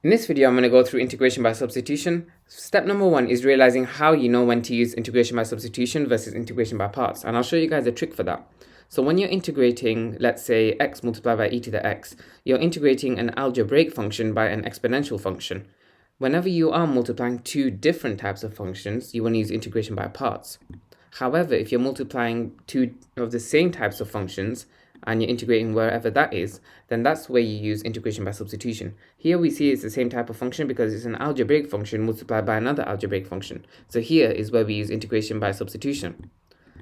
In this video, I'm going to go through integration by substitution. Step number 1 is realizing how you know when to use integration by substitution versus integration by parts. And I'll show you guys a trick for that. So when you're integrating, let's say, x multiplied by e to the x, you're integrating an algebraic function by an exponential function. Whenever you are multiplying two different types of functions, you want to use integration by parts. However, if you're multiplying two of the same types of functions, and you're integrating wherever that is, then that's where you use integration by substitution. Here we see it's the same type of function because it's an algebraic function multiplied by another algebraic function. So here is where we use integration by substitution.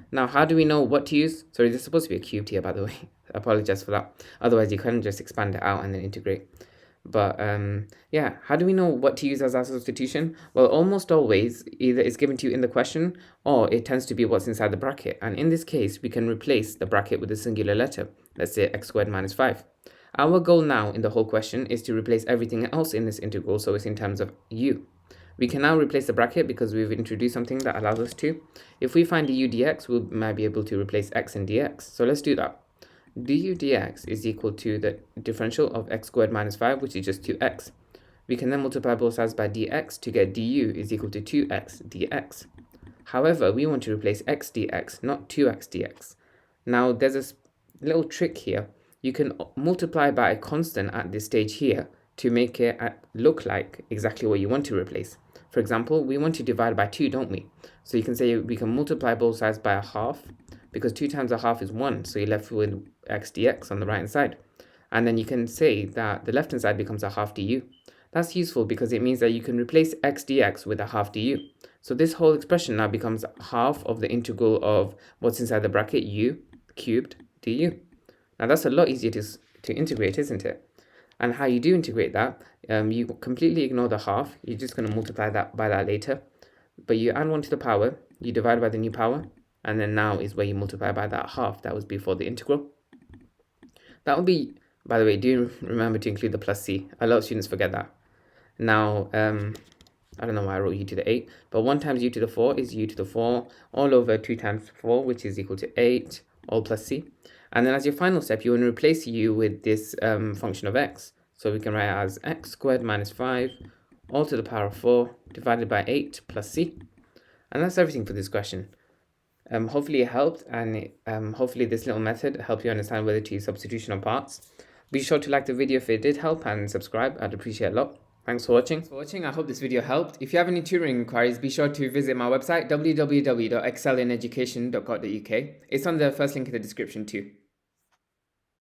Now, how do we know what to use? Sorry, there's supposed to be a cubed here, by the way. I apologize for that. Otherwise, you couldn't just expand it out and then integrate. But yeah, how do we know what to use as our substitution? Well, almost always, either it's given to you in the question or it tends to be what's inside the bracket. And in this case, we can replace the bracket with a singular letter. Let's say x squared minus 5. Our goal now in the whole question is to replace everything else in this integral, so it's in terms of u. We can now replace the bracket because we've introduced something that allows us to. If we find du dx, we might be able to replace x and dx. So let's do that. Du dx is equal to the differential of x squared minus 5, which is just 2x. We can then multiply both sides by dx to get du is equal to 2x dx. However, we want to replace x dx, not 2x dx. Now, there's a little trick here. You can multiply by a constant at this stage here to make it look like exactly what you want to replace. For example, we want to divide by 2, don't we? So you can say we can multiply both sides by a half, because 2 times a half is 1, so you're left with x dx on the right hand side. And then you can say that the left hand side becomes a half du. That's useful because it means that you can replace x dx with a half du. So this whole expression now becomes half of the integral of what's inside the bracket, u cubed du. Now that's a lot easier to integrate, isn't it? And how you do integrate that, you completely ignore the half. You're just going to multiply that by that later. But you add 1 to the power, you divide by the new power, and then now is where you multiply by that half that was before the integral. That would be, by the way, do remember to include the plus c. A lot of students forget that. Now, I don't know why I wrote u to the 8, but 1 times u to the 4 is u to the 4 all over 2 times 4, which is equal to 8, all plus c. And then as your final step, you want to replace u with this function of x. So we can write it as x squared minus 5 all to the power of 4 divided by 8 plus c. And that's everything for this question. Hopefully it helped, and hopefully this little method helped you understand whether to use substitution or parts. Be sure to like the video if it did help and subscribe. I'd appreciate it a lot. Thanks for watching. I hope this video helped. If you have any tutoring inquiries, be sure to visit my website www.excellineducation.co.uk. It's on the first link in the description too.